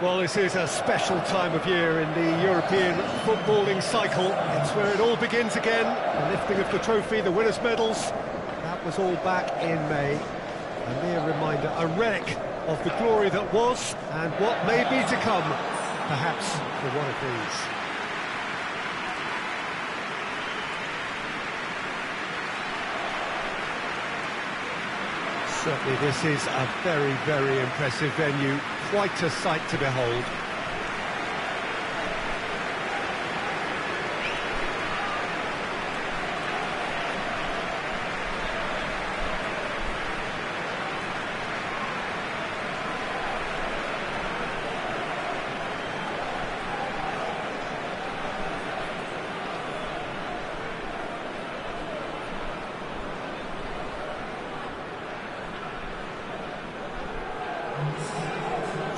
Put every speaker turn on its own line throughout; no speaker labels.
Well, this is a special time of year in the European footballing cycle. It's where it all begins again. The lifting of the trophy, the winners' medals. That was all back in May. A mere reminder, a relic of the glory that was and what may be to come, perhaps for one of these. Certainly this is a very, very impressive venue. Quite a sight to behold.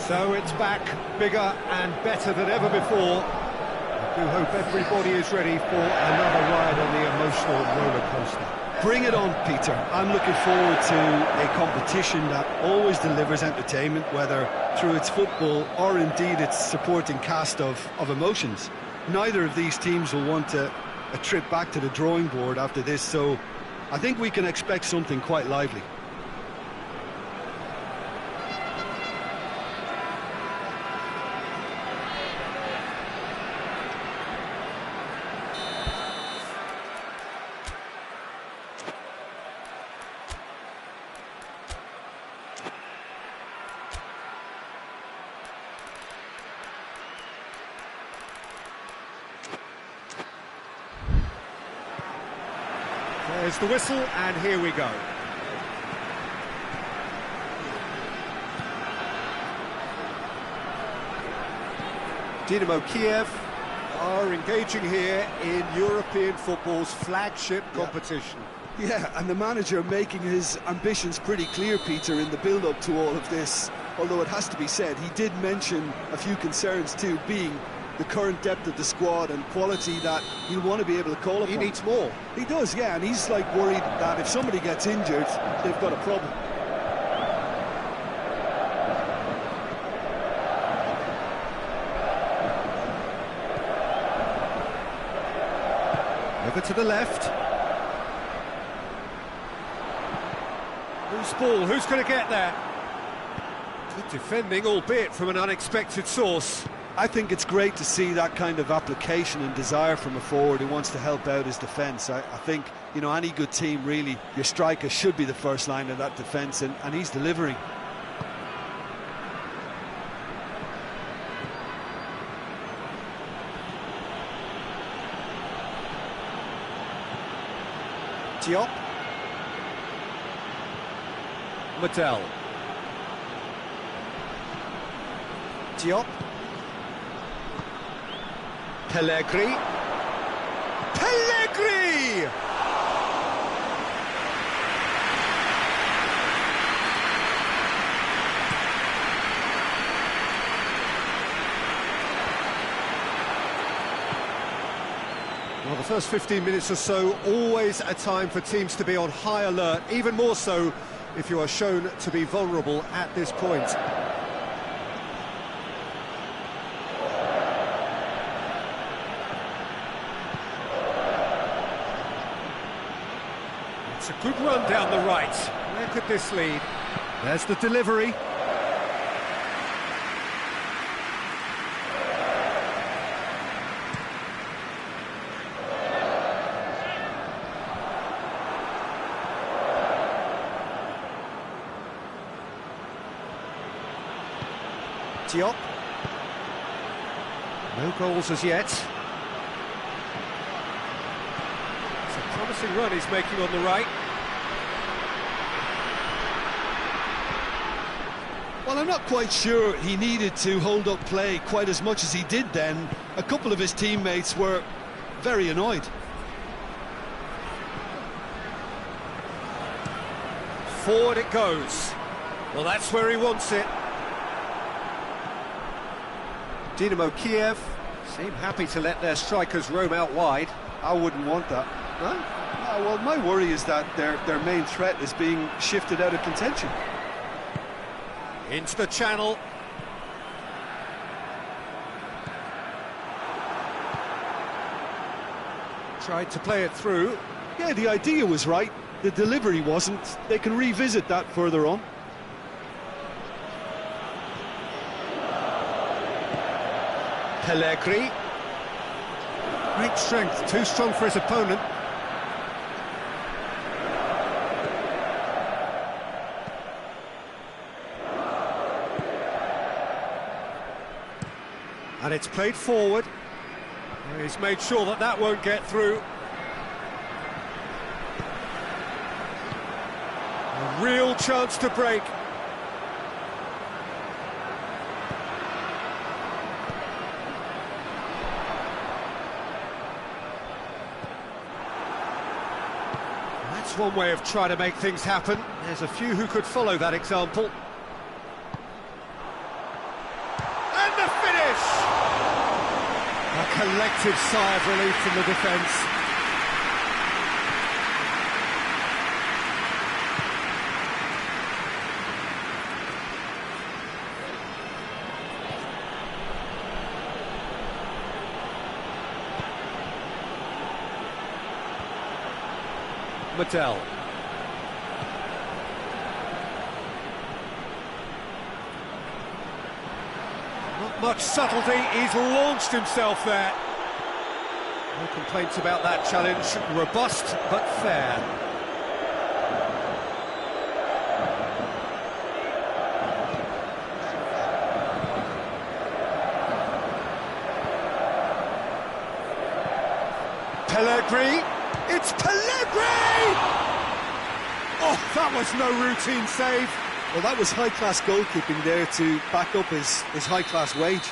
So it's back, bigger and better than ever before. I do hope everybody is ready for another ride on the emotional roller coaster.
Bring it on, Peter. I'm looking forward to a competition that always delivers entertainment, whether through its football or indeed its supporting cast of emotions. Neither of these teams will want a trip back to the drawing board after this, so I think we can expect something quite lively.
There's the whistle, and here we go. Dynamo Kiev are engaging here in European football's flagship competition.
Yeah, and the manager making his ambitions pretty clear, Peter, in the build-up to all of this. Although it has to be said, he did mention a few concerns too, being the current depth of the squad and quality that he'll want to be able to call upon.
He needs more.
He does, yeah, and he's like worried that if somebody gets injured, they've got a problem.
Over to the left. Who's ball? Who's going to get there? Good defending, albeit from an unexpected source.
I think it's great to see that kind of application and desire from a forward who wants to help out his defence. I think, you know, any good team, really, your striker should be the first line of that defence, and he's delivering.
Diop. Mattel. Diop. Pellegrini. Pellegrini! Well, the first 15 minutes or so, always a time for teams to be on high alert, even more so if you are shown to be vulnerable at this point. It's a good run down the right. Where could this lead? There's the delivery. Diop. No goals as yet. It's a promising run he's making on the right.
Well, I'm not quite sure he needed to hold up play quite as much as he did then. A couple of his teammates were very annoyed.
Forward it goes. Well, that's where he wants it. Dynamo Kiev seem happy to let their strikers roam out wide.
I wouldn't want that. No? Well, my worry is that their main threat is being shifted out of contention.
Into the channel. Tried to play it through.
Yeah, the idea was right, the delivery wasn't. They can revisit that further on.
Pellegrini. Great strength, too strong for his opponent. And it's played forward. He's made sure that that won't get through. A real chance to break. That's one way of trying to make things happen. There's a few who could follow that example. And the finish! A collective sigh of relief from the defence. Mattel. Not much subtlety, he's launched himself there. No complaints about that challenge, robust but fair. Pellegrini, it's Pellegrini! Oh, that was no routine save.
Well, that was high-class goalkeeping there to back up his high-class wage.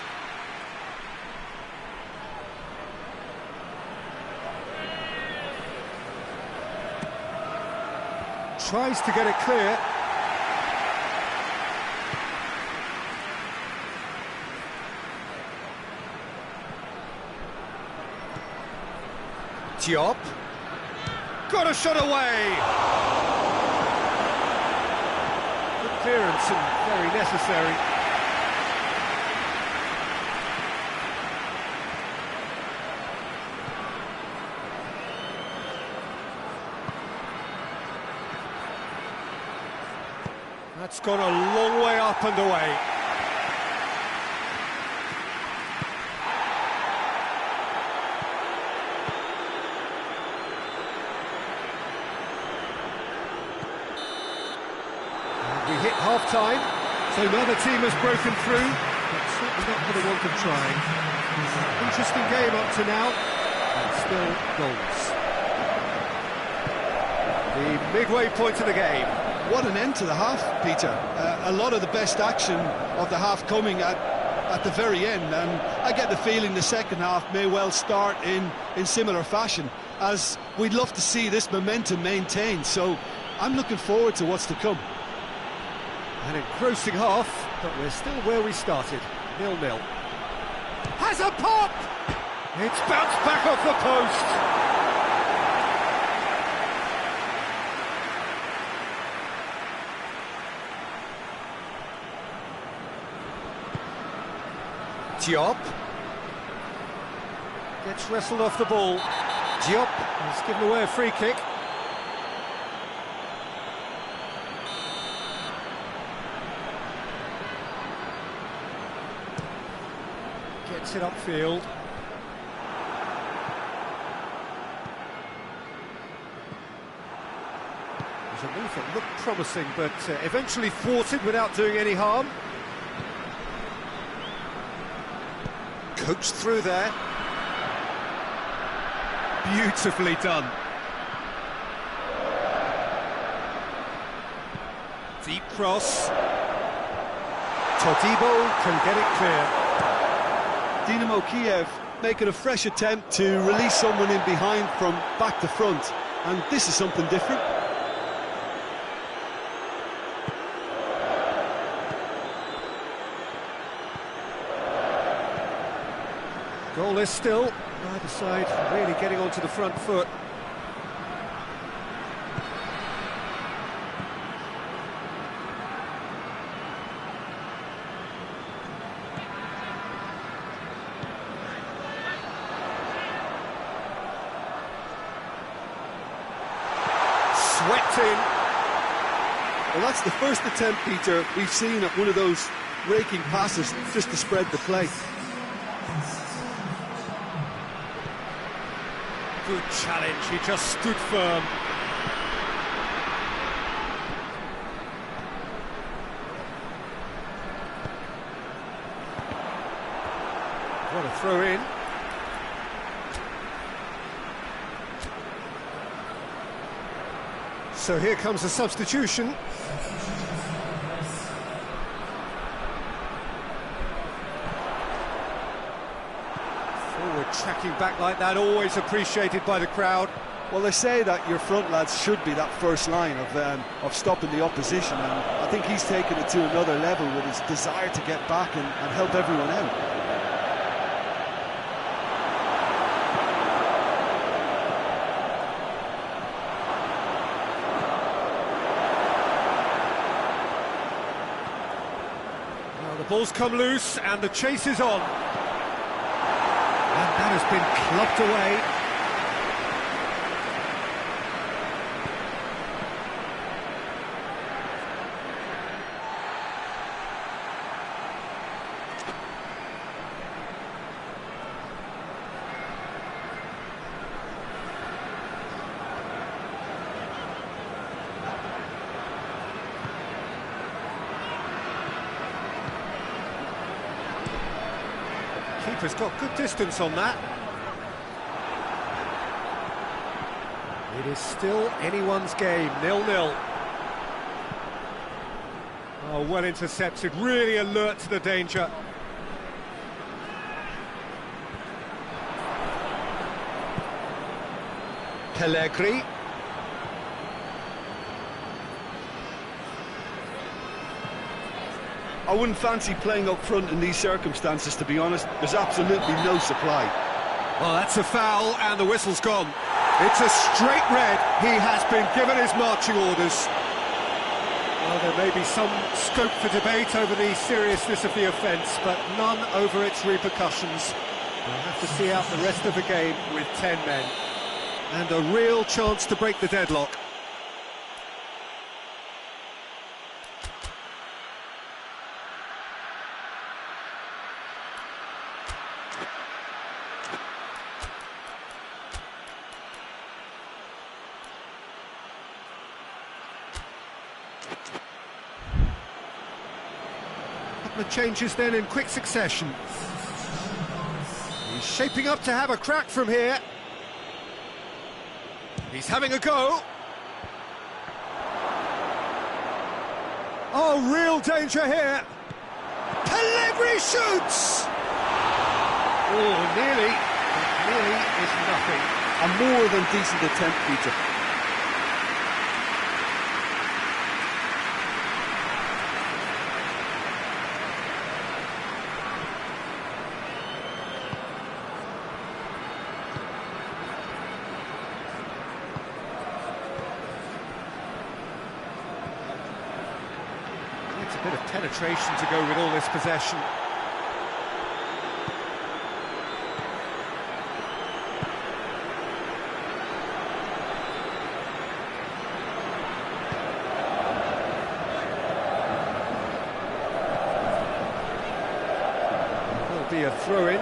Tries to get it clear. Diop. Got a shot away! Good clearance and very necessary. That's gone a long way up and away. We hit half-time, so another team has broken through, but certainly not for the want of trying. Interesting game up to now, and still goals. The midway point of the game.
What an end to the half, Peter. A lot of the best action of the half coming at the very end, and I get the feeling the second half may well start in similar fashion, as we'd love to see this momentum maintained, so I'm looking forward to what's to come.
An engrossing half, but we're still where we started, 0-0. Has a pop! It's bounced back off the post! Diop gets wrestled off the ball. Diop has given away a free kick. Gets it upfield. There's a move that looked promising, but eventually thwarted without doing any harm. Coached through there. Beautifully done. Deep cross. Todibo can get it clear.
Dynamo Kiev making a fresh attempt to release someone in behind from back to front, and this is something different.
Goalless still, neither side really getting onto the front foot. swept in.
Well, that's the first attempt, Peter, we've seen at one of those raking passes just to spread the play.
Good challenge, he just stood firm. What a throw in. So here comes a substitution. Forward tracking back like that, always appreciated by the crowd.
Well, they say that your front lads should be that first line of stopping the opposition, and I think he's taken it to another level with his desire to get back and help everyone out.
The ball's come loose and the chase is on. And that has been clubbed away. Keeper's got good distance on that. It is still anyone's game, 0-0. Oh, well intercepted, really alert to the danger. Pellegrini.
I wouldn't fancy playing up front in these circumstances, to be honest. There's absolutely no supply.
Well, that's a foul, and the whistle's gone. It's a straight red. He has been given his marching orders. Well, there may be some scope for debate over the seriousness of the offence, but none over its repercussions. We'll have to see out the rest of the game with 10 men. And a real chance to break the deadlock. The changes then in quick succession. He's shaping up to have a crack from here. He's having a go. Oh, real danger here. Pellegrini shoots! Oh, nearly. Nearly is nothing.
A more than decent attempt, Peter.
A bit of penetration to go with all this possession. There'll be a throw-in.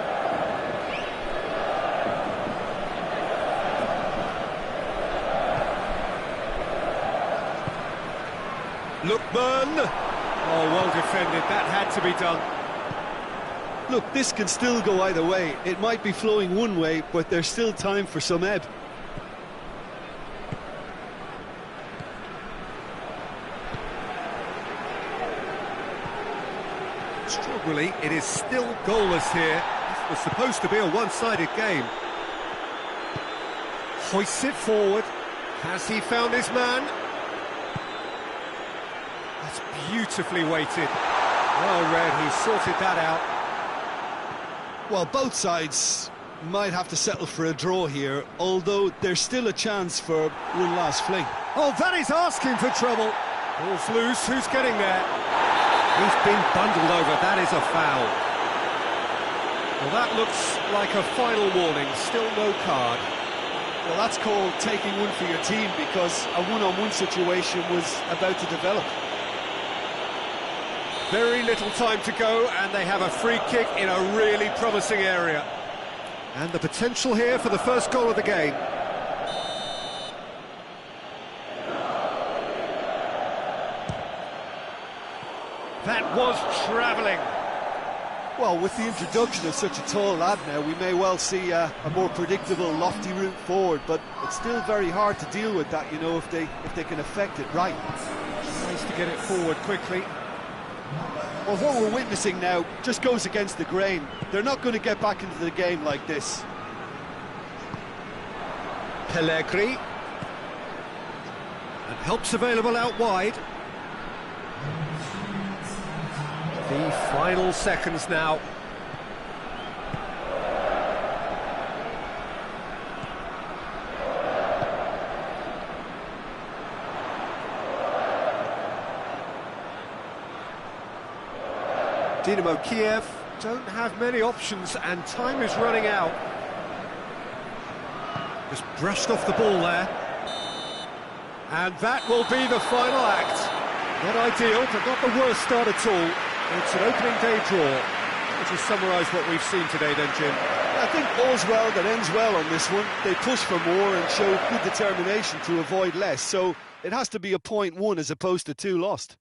Lookman! Oh, well defended, that had to be done.
Look, this can still go either way. It might be flowing one way, but there's still time for some ebb.
Struggling, it is still goalless here. This was supposed to be a one-sided game. Hoists it forward. Has he found his man? That's beautifully weighted. Well read, he sorted that out.
Well, both sides might have to settle for a draw here, although there's still a chance for one last fling.
Oh, that is asking for trouble. Ball's loose, who's getting there? He's been bundled over, that is a foul. Well, that looks like a final warning, still no card.
Well, that's called taking one for your team, because a one-on-one situation was about to develop.
Very little time to go, and they have a free kick in a really promising area. And the potential here for the first goal of the game. That was travelling.
Well, with the introduction of such a tall lad now, we may well see a more predictable, lofty route forward, but it's still very hard to deal with that, you know, if they can affect it right.
Nice to get it forward quickly.
Well, what we're witnessing now just goes against the grain. They're not going to get back into the game like this.
Pellegrini. And help's available out wide. The final seconds now. Dynamo Kiev don't have many options, and time is running out. Just brushed off the ball there. And that will be the final act. Not ideal, but not the worst start at all. It's an opening day draw. Which has summarised what we've seen today then, Jim.
I think all's well that ends well on this one. They pushed for more and showed good determination to avoid less, so it has to be a point won as opposed to 2 lost.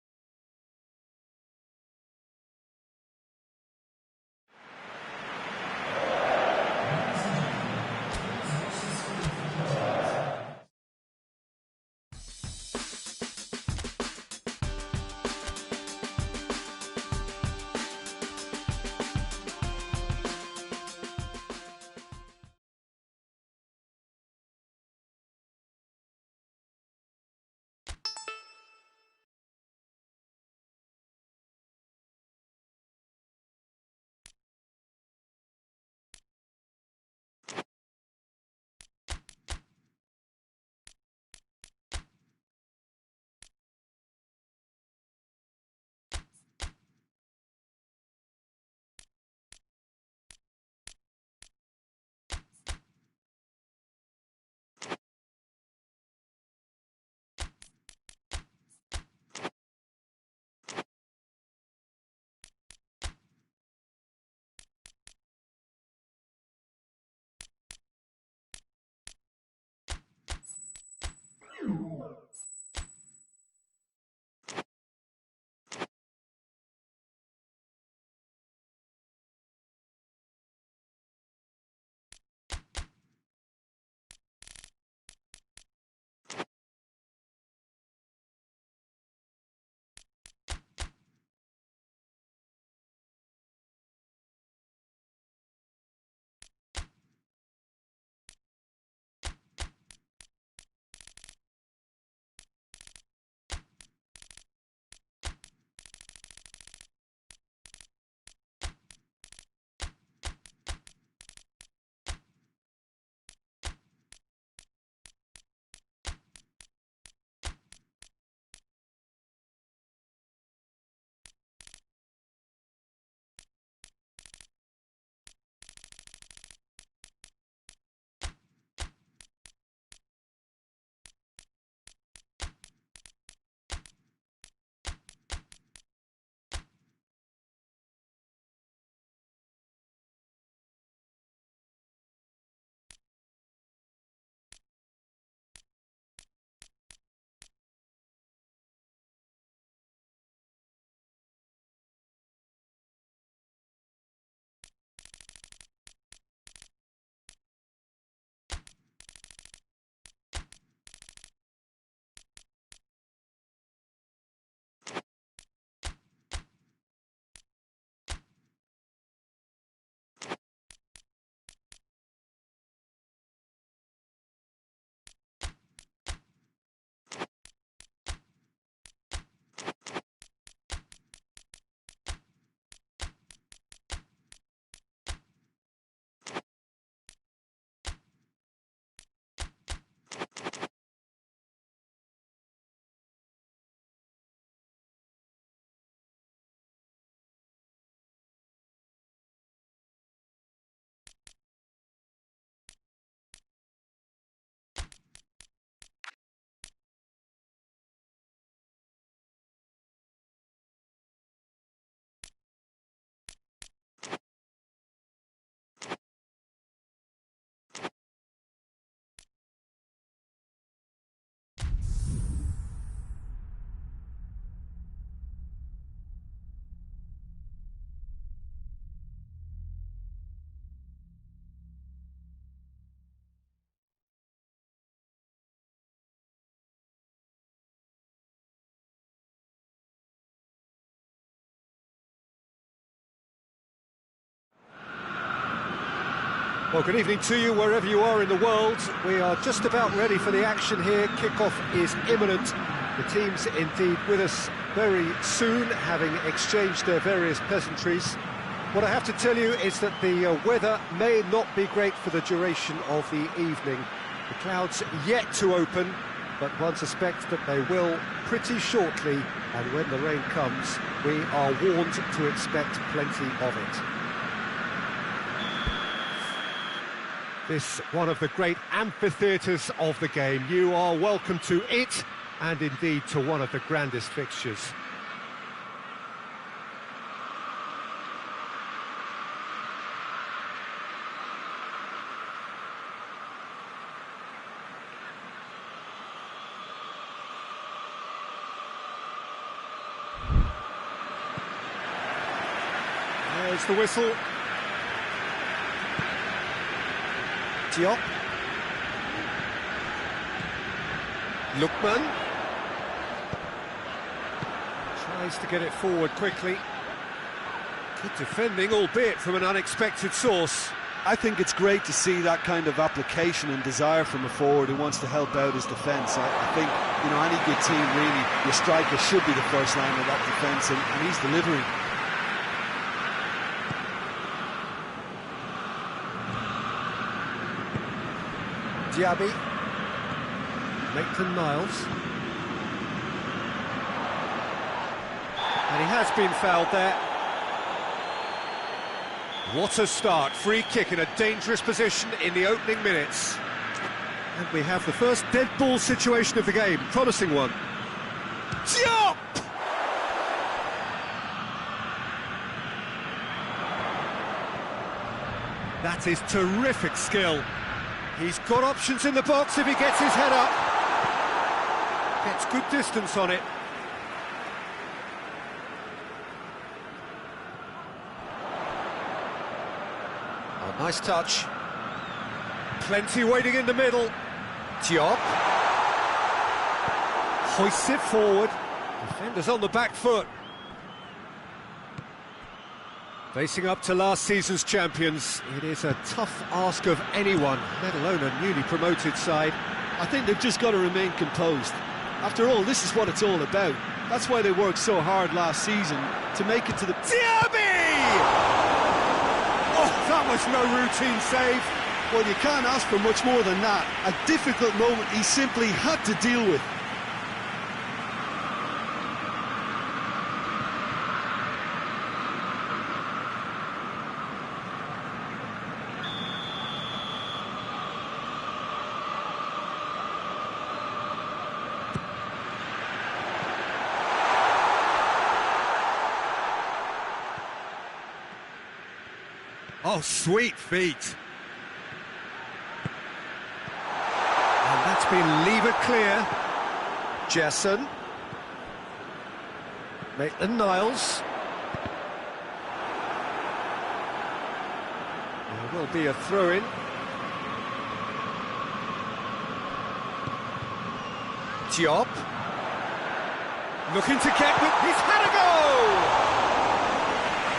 Well, good evening to you, wherever you are in the world. We are just about ready for the action here. Kickoff is imminent. The teams indeed with us very soon, having exchanged their various pleasantries. What I have to tell you is that the weather may not be great for the duration of the evening. The clouds yet to open, but one suspects that they will pretty shortly, and when the rain comes, we are warned to expect plenty of it. This one of the great amphitheatres of the game. You are welcome to it, and indeed to one of the grandest fixtures. There's the whistle. Diop. Lookman. Tries to get it forward quickly. Good defending, albeit from an unexpected source.
I think it's great to see that kind of application and desire from a forward who wants to help out his defence. I think, you know, any good team, really, your striker should be the first line of that defence, and he's delivering.
Diaby, Maitland-Niles, and he has been fouled there. What a start, free kick in a dangerous position in the opening minutes. And we have the first dead ball situation of the game, promising one. Diop! That is terrific skill. He's got options in the box if he gets his head up. Gets good distance on it. Oh, nice touch. Plenty waiting in the middle. Diop. Hoists it forward. Defenders on the back foot. Facing up to last season's champions, it is a tough ask of anyone, let alone a newly promoted side.
I think they've just got to remain composed. After all, this is what it's all about. That's why they worked so hard last season to make it to the...
Diaby! Oh, that was no routine save.
Well, you can't ask for much more than that. A difficult moment he simply had to deal with.
Oh, sweet feet. And that's been levered clear. Jesson. Maitland-Niles. There will be a throw-in. Diop. Looking to get with... He's had a go!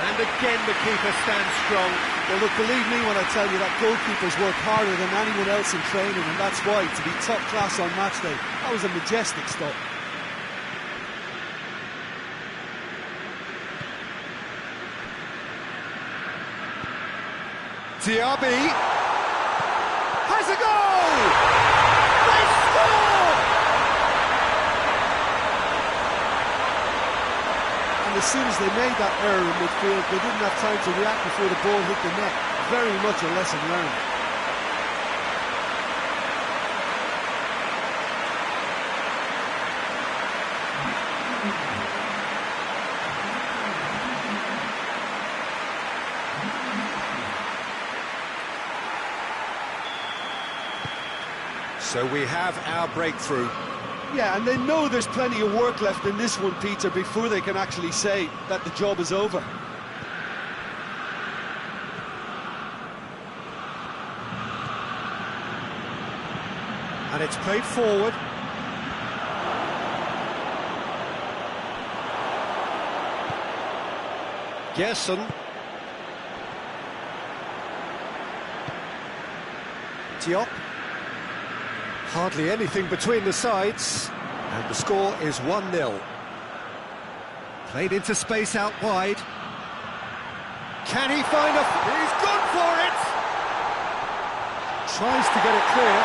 And again the keeper stands strong.
Well, look, believe me when I tell you that goalkeepers work harder than anyone else in training, and that's why, to be top class on match day, that was a majestic stop.
Diaby has a goal! They score!
And as soon as they made that error in midfield, they didn't have time to react before the ball hit the net. Very much a lesson learned.
So we have our breakthrough.
Yeah, and they know there's plenty of work left in this one, Peter, before they can actually say that the job is over.
And it's played forward. Gerson. Diop. Hardly anything between the sides, and the score is 1-0. Played into space out wide. Can he find a... He's gone for it! Tries to get it clear.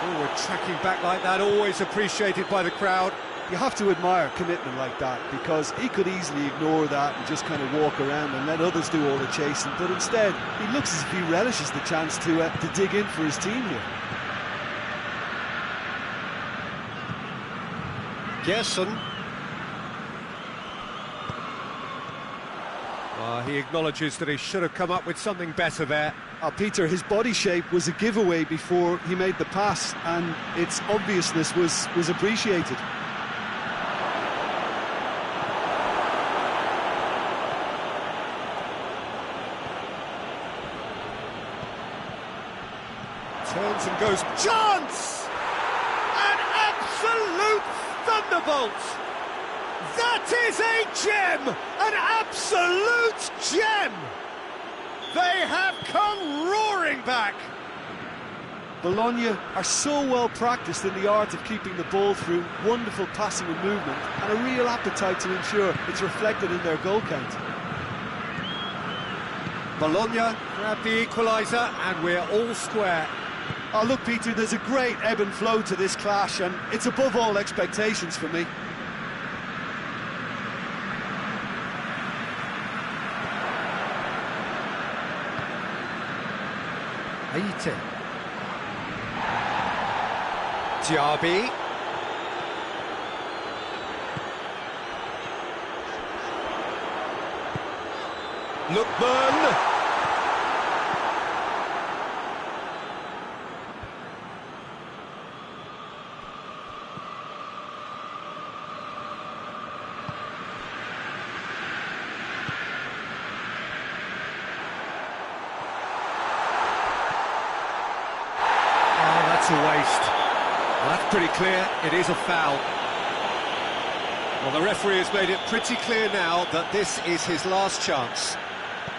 Forward tracking back like that, always appreciated by the crowd.
You have to admire commitment like that, because he could easily ignore that and just kind of walk around and let others do all the chasing, but instead he looks as if he relishes the chance to dig in for his team here.
Gerson. He acknowledges that he should have come up with something better there.
Peter, his body shape was a giveaway before he made the pass, and its obviousness was appreciated.
Turns and goes, chance! An absolute thunderbolt! That is a gem! An absolute gem! They have come roaring back!
Bologna are so well practiced in the art of keeping the ball through wonderful passing and movement, and a real appetite to ensure it's reflected in their goal count.
Bologna grab the equaliser, and we're all square.
Oh, look, Peter, there's a great ebb and flow to this clash, and it's above all expectations for me.
Aite. Diaby. Lookman. That's a waste. Well, that's pretty clear. It is a foul. Well, the referee has made it pretty clear now that this is his last chance.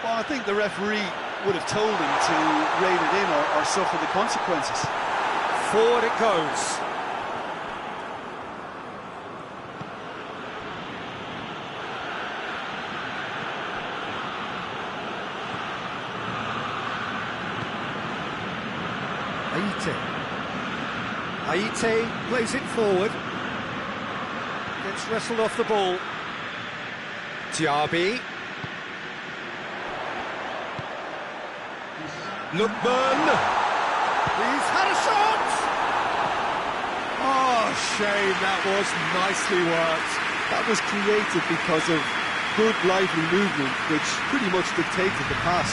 Well, I think the referee would have told him to rein it in or suffer the consequences.
Forward it goes. Aite plays it forward. Gets wrestled off the ball. Diaby. Lookman. He's had a shot! Oh, shame, that was nicely worked.
That was created because of good, lively movement, which pretty much dictated the pass.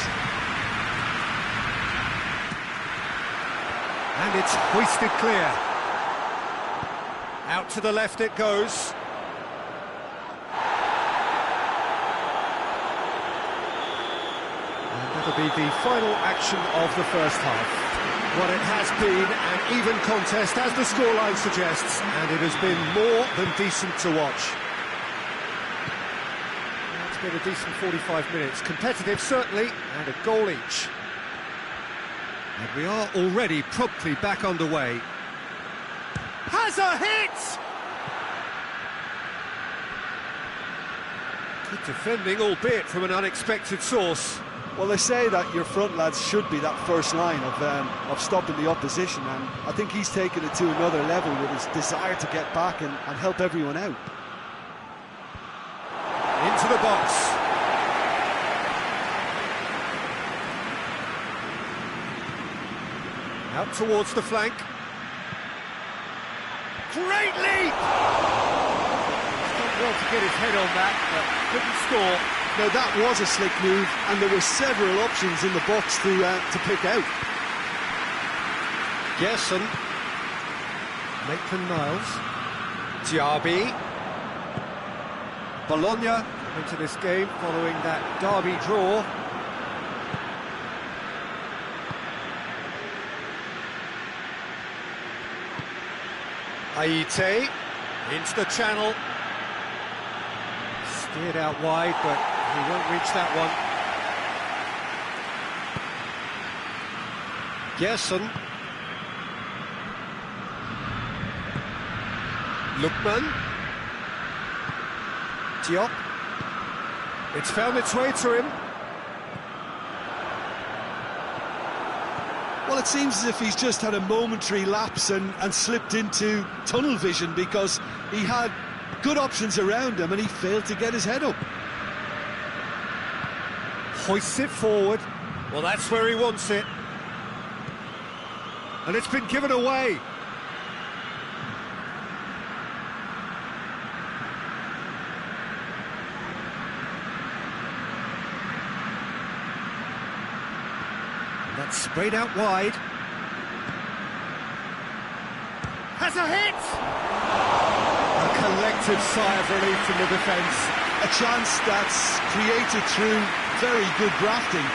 And it's hoisted clear. Out to the left it goes. And that'll be the final action of the first half. Well, it has been an even contest, as the scoreline suggests, and it has been more than decent to watch. It's been a decent 45 minutes. Competitive, certainly, and a goal each. And we are already promptly back underway. Has a hit! Good defending, albeit from an unexpected source.
Well, they say that your front lads should be that first line of stopping the opposition, and I think he's taken it to another level with his desire to get back and help everyone out.
Into the box. Out towards the flank. Great leap! He's done well to get his head on that, but couldn't score.
Now that was a slick move, and there were several options in the box to pick out.
Gerson. Maitland-Niles. Diaby. Bologna into this game following that derby draw. Aite into the channel. Steered out wide, but he won't reach that one. Gerson. Lookman. Diop. It's found its way to him.
Well, it seems as if he's just had a momentary lapse and slipped into tunnel vision, because he had good options around him and he failed to get his head up.
Hoists it forward. Well, that's where he wants it. And it's been given away. And that's sprayed out wide. Has a hit! A collective sigh of relief from the defence.
A chance that's created through very good drafting.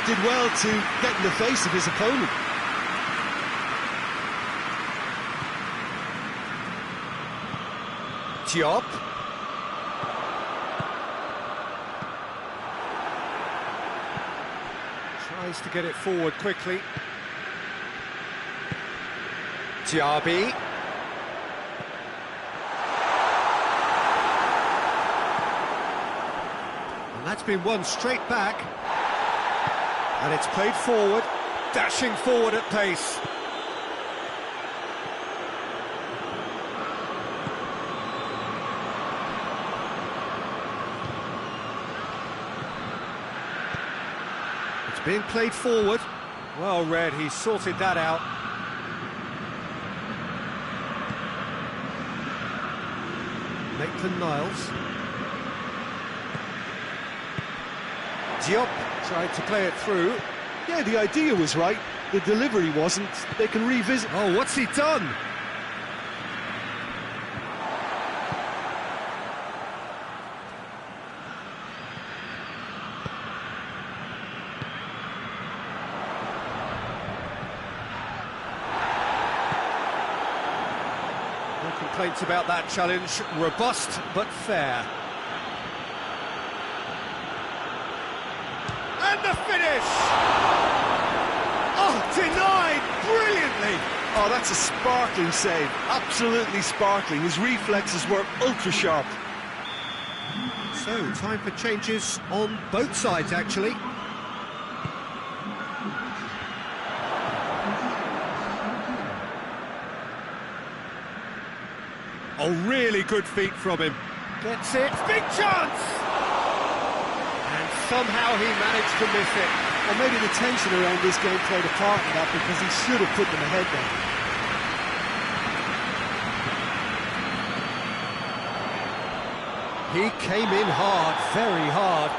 Did well to get in the face of his opponent.
Diop. Tries to get it forward quickly. Diaby. And that's been won straight back. And it's played forward, dashing forward at pace. It's being played forward. Well read, he sorted that out. Maitland-Niles. Diop tried to play it through.
Yeah, the idea was right, the delivery wasn't. They can revisit.
Oh, what's he done? No complaints about that challenge. Robust but fair. And the finish! Oh, denied brilliantly!
Oh, that's a sparkling save. Absolutely sparkling. His reflexes were ultra sharp.
So, time for changes on both sides, actually. Oh, really good feet from him. Gets it. Big chance! And somehow he managed to miss it.
Or maybe the tension around this game played a part in that, because he should have put them ahead then.
He came in hard, very hard.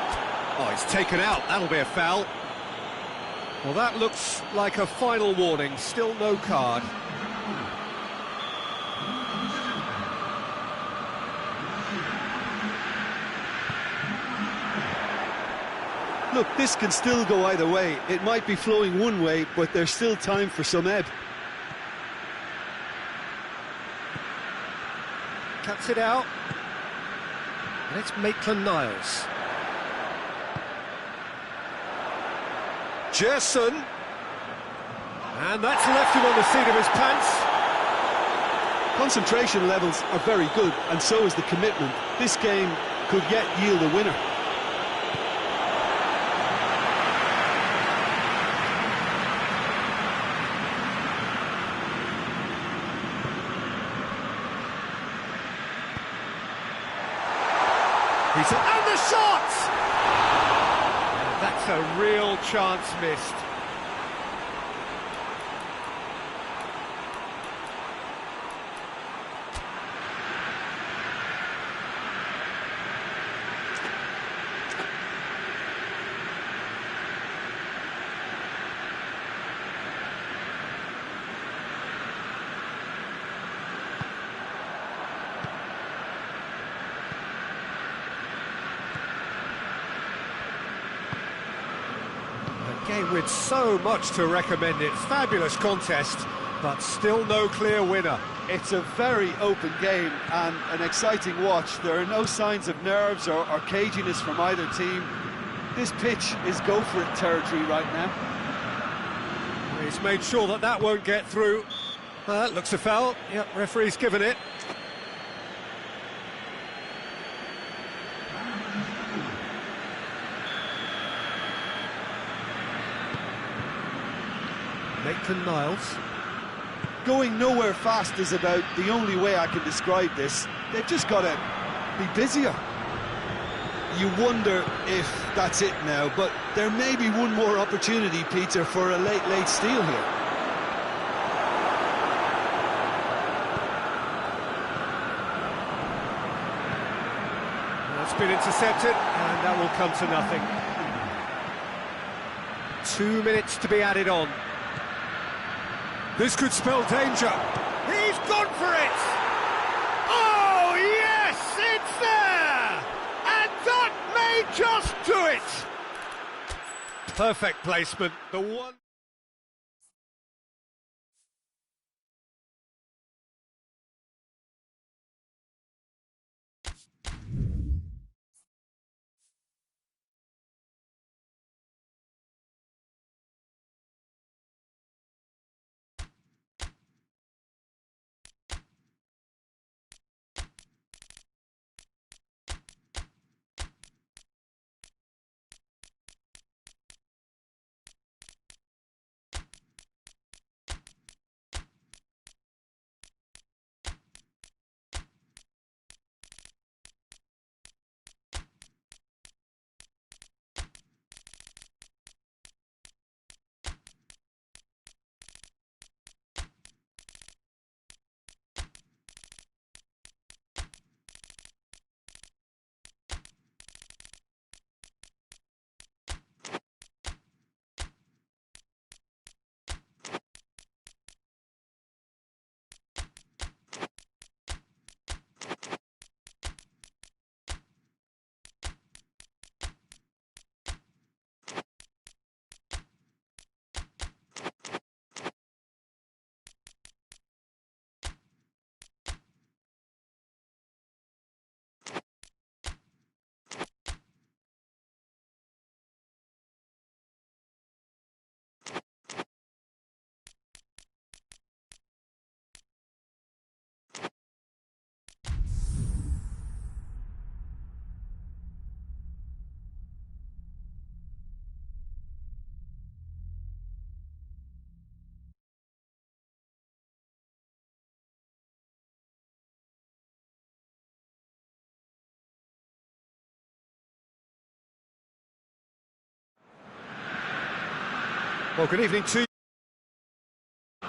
Oh, he's taken out. That'll be a foul. Well, that looks like a final warning. Still no card.
Look, this can still go either way. It might be flowing one way, but there's still time for some ebb.
Cuts it out. And it's Maitland-Niles. Gerson. And that's left him on the seat of his pants.
Concentration levels are very good, and so is the commitment. This game could yet yield a winner.
And the shot! And that's a real chance missed. Game with so much to recommend it. Fabulous contest, but still no clear winner.
It's a very open game and an exciting watch. There are no signs of nerves or caginess from either team. This pitch is go-for-it territory right now.
He's made sure that that won't get through. That looks a foul. Yep, referee's given it. Maitland-Niles.
Going nowhere fast is about the only way I can describe this. They've just got to be busier. You wonder if that's it now, but there may be one more opportunity, Peter, for a late steal here.
That's been intercepted, and that will come to nothing. 2 minutes to be added on. This could spell danger. He's gone for it! Oh, yes! It's there! And that may just do it! Perfect placement. The one... Well, good evening to you.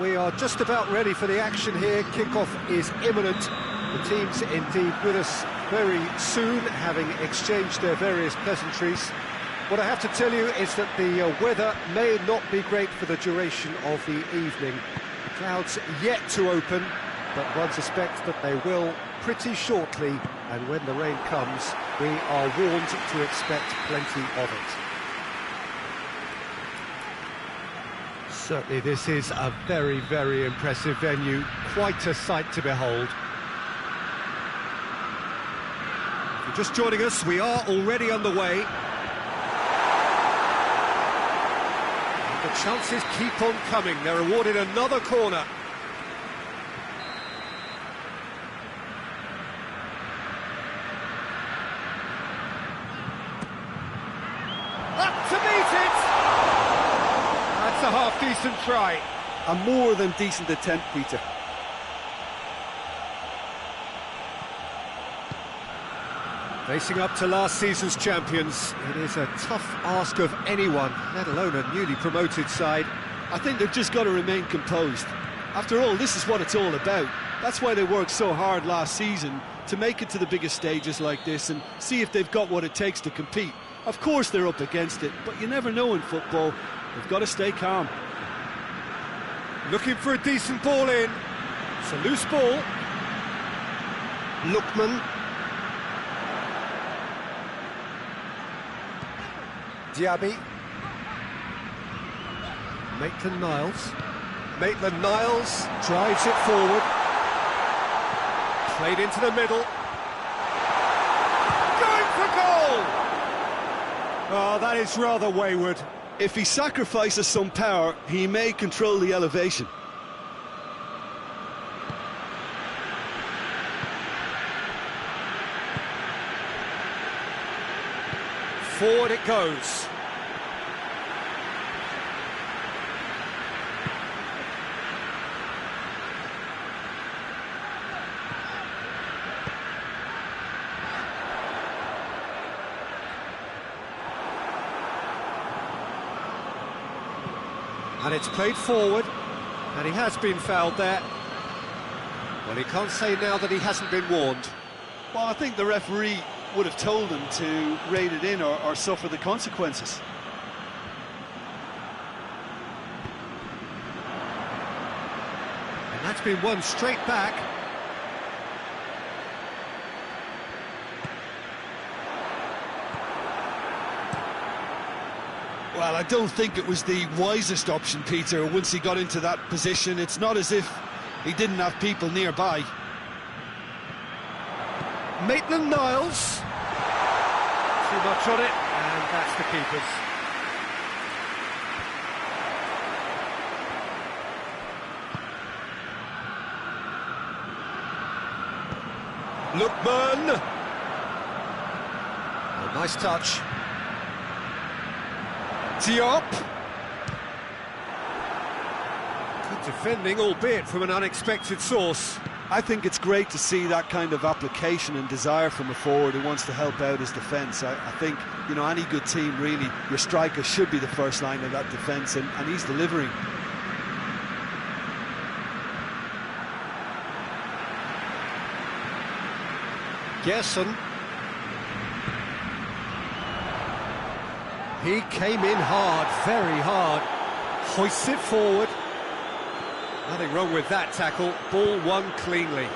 We are just about ready for the action here. Kickoff is imminent. The teams indeed with us very soon, having exchanged their various pleasantries. What I have to tell you is that the weather may not be great for the duration of the evening. Clouds yet to open, but one suspects that they will pretty shortly, and when the rain comes, we are warned to expect plenty of it. Certainly this is a very, very impressive venue, quite a sight to behold. If you're just joining us, we are already underway. And the chances keep on coming. They're awarded another corner. Up to meet it! That's a half-decent try.
A more than decent attempt, Peter.
Facing up to last season's champions, it is a tough ask of anyone, let alone a newly promoted side.
I think they've just got to remain composed. After all, this is what it's all about. That's why they worked so hard last season, to make it to the biggest stages like this and see if they've got what it takes to compete. Of course they're up against it, but you never know in football. They've got to stay calm.
Looking for a decent ball in. It's a loose ball. Lookman. Diaby. Maitland-Niles. Maitland-Niles drives it forward. Played into the middle. Going for goal! Oh, that is rather wayward.
If he sacrifices some power, he may control the elevation.
Forward it goes. And it's played forward, and he has been fouled there. Well, he can't say now that he hasn't been warned.
Well, I think the referee would have told him to rein it in or suffer the consequences.
And that's been won straight back.
Well, I don't think it was the wisest option, Peter, once he got into that position. It's not as if he didn't have people nearby.
Maitland-Niles. Too much on it, and that's the keeper's. Lookman. A nice touch. Diop. Good defending, albeit from an unexpected source.
I think it's great to see that kind of application and desire from a forward who wants to help out his defence. I think, you know, any good team, really, your striker should be the first line of that defence, and he's delivering.
Gerson. He came in hard, very hard. Hoists it forward. Nothing wrong with that tackle. Ball won cleanly.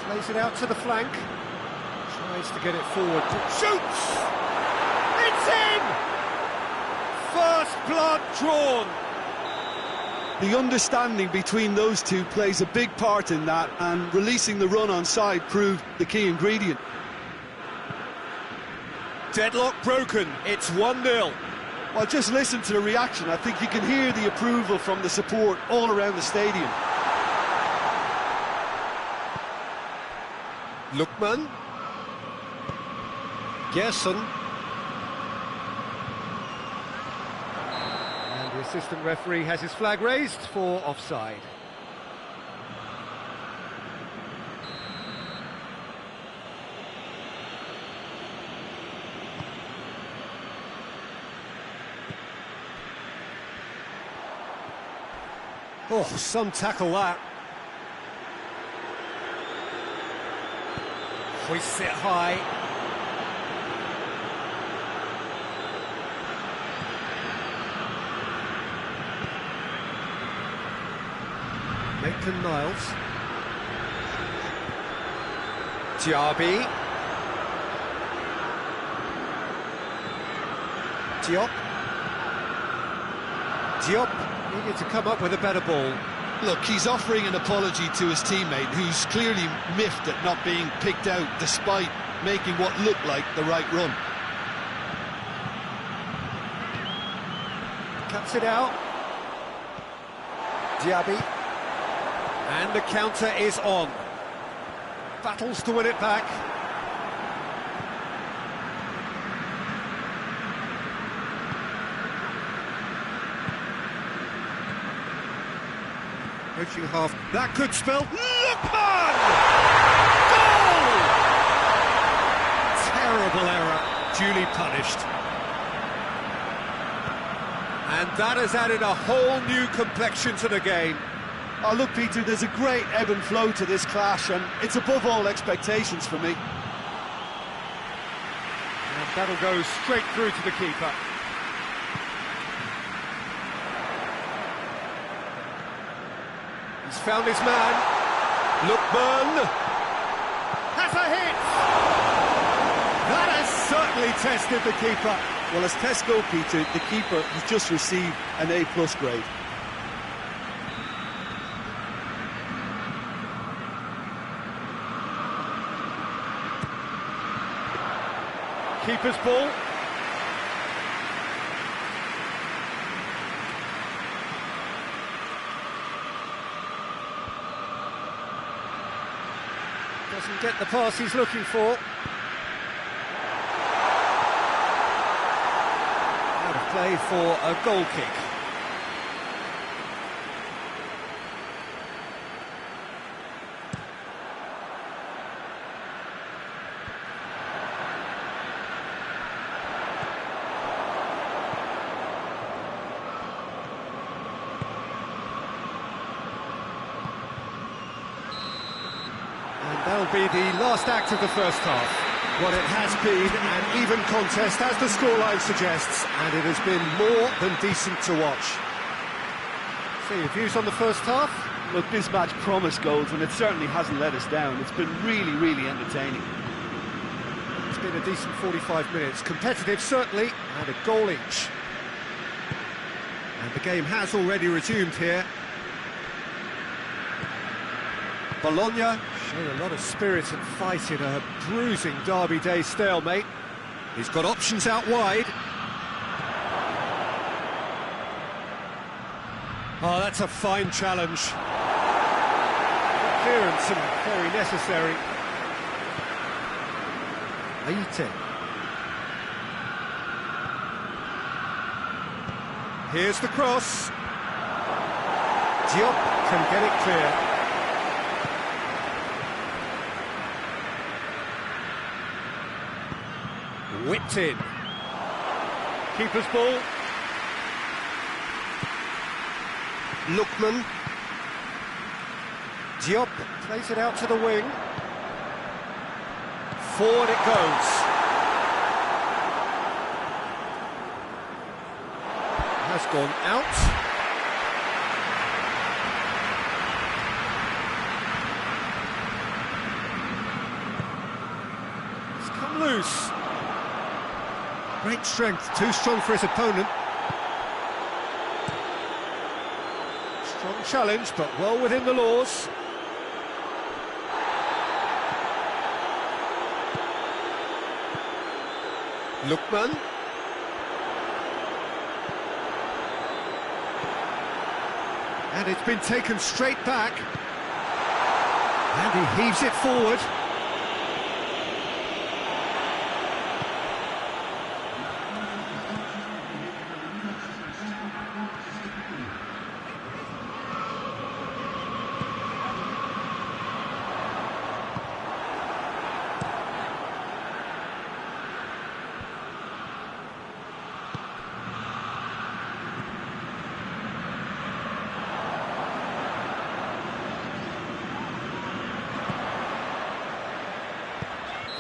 Plays it out to the flank. Tries to get it forward. Shoots! It's in! First blood drawn.
The understanding between those two plays a big part in that, and releasing the run on side proved the key ingredient.
Deadlock broken. It's 1-0.
Well, just listen to the reaction. I think you can hear the approval from the support all around the stadium.
Lookman. Gerson. And the assistant referee has his flag raised for offside. Oh, some tackle that. Hoists it high. Maitland-Niles. Diaby. Diop. Diop needed to come up with a better ball.
Look, he's offering an apology to his teammate, who's clearly miffed at not being picked out despite making what looked like the right run.
Cuts it out. Diaby. And the counter is on. Battles to win it back. Approaching half. That could spell Lookman! Goal! Terrible error, duly punished. And that has added a whole new complexion to the game.
Oh, look, Peter, there's a great ebb and flow to this clash, and it's above all expectations for me.
And that'll go straight through to the keeper. He's found his man. Lookman has a hit. That has certainly tested the keeper.
Well, as tests go, Peter, the keeper has just received an A+ grade.
Keeper's ball. Doesn't get the pass he's looking for. Out of play for a goal kick. That'll be the last act of the first half. What it has been an even contest, as the scoreline suggests, and it has been more than decent to watch. So your views on the first half?
Look, this match promised goals, and it certainly hasn't let us down. It's been really, really entertaining.
It's been a decent 45 minutes. Competitive, certainly, and a goal each. And the game has already resumed here. Bologna showed a lot of spirit and fight in a bruising Derby Day stalemate. He's got options out wide. Oh, that's a fine challenge. Clearance and very necessary. Aite. Here's the cross. Diop can get it clear. Whipped in. Keeper's ball. Lookman. Diop plays it out to the wing. Forward it goes. Has gone out. It's come loose. Great strength, too strong for his opponent. Strong challenge, but well within the laws. Lookman. And it's been taken straight back. And he heaves it forward.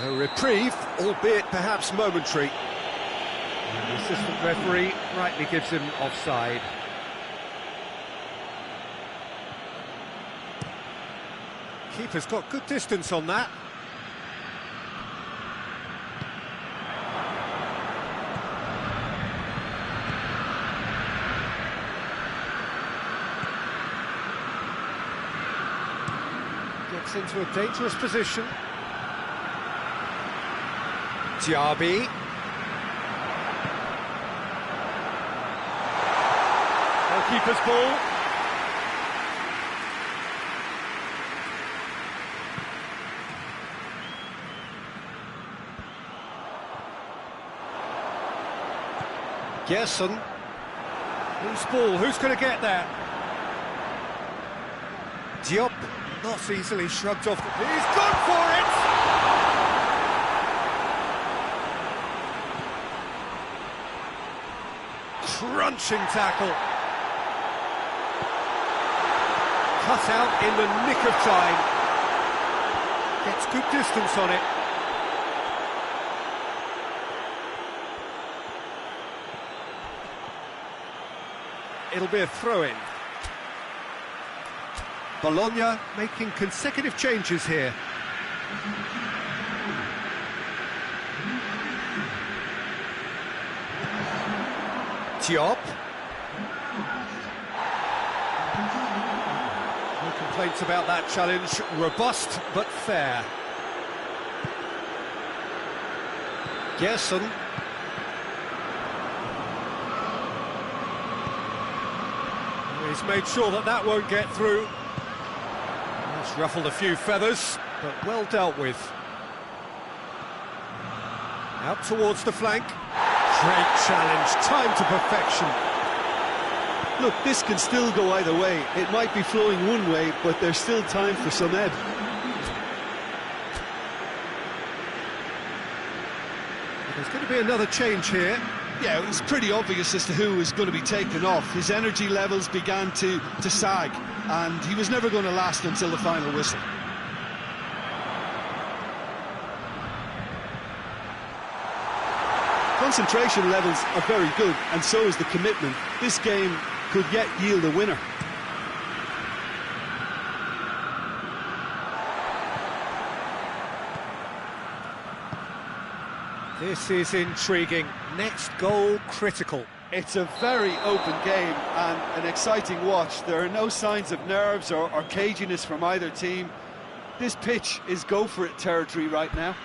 A reprieve, albeit perhaps momentary. And the assistant referee rightly gives him offside. Keeper's got good distance on that. Gets into a dangerous position. Diaby. Goalkeeper's ball. Gerson. Loose ball, who's going to get that? Diop, not easily shrugged off. He's gone for it! Crunching tackle. Cut out in the nick of time. Gets good distance on it. It'll be a throw-in. Bologna making consecutive changes here. Diop. No complaints about that challenge. Robust but fair. Gerson. He's made sure that that won't get through. That's ruffled a few feathers. but well dealt with. Out towards the flank. Great challenge, time to perfection.
Look, this can still go either way. It might be flowing one way, but there's still time for some ebb.
There's going to be another change here.
Yeah, it was pretty obvious as to who was going to be taken off. His energy levels began to sag, and he was never going to last until the final whistle. Concentration levels are very good, and so is the commitment. This game could yet yield a winner.
This is intriguing. Next goal critical.
It's a very open game and an exciting watch. There are no signs of nerves or caginess from either team. This pitch is go-for-it territory right now.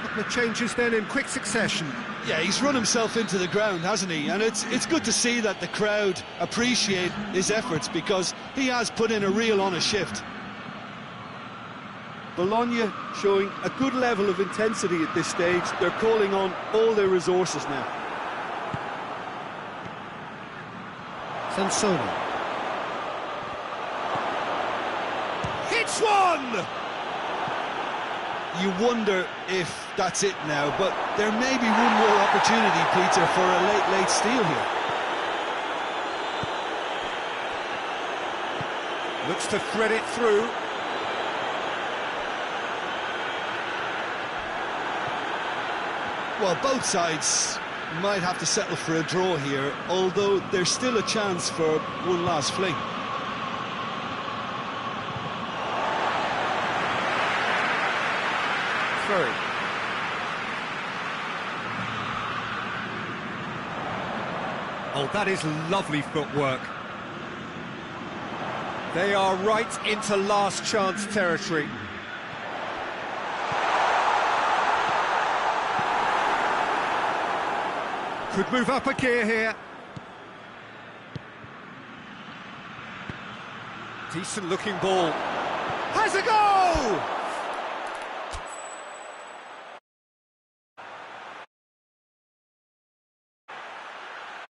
Couple of changes then in quick succession.
Yeah, he's run himself into the ground, hasn't he? And it's good to see that the crowd appreciate his efforts, because he has put in a real honest shift. Bologna showing a good level of intensity at this stage. They're calling on all their resources now.
Sansone. Hits one!
You wonder if that's it now, but there may be one more opportunity, Peter, for a late steal here.
Looks to thread it through.
Well, both sides might have to settle for a draw here, although there's still a chance for one last fling.
Oh, that is lovely footwork. They are right into last chance territory. Could move up a gear here. Decent looking ball. Has a goal!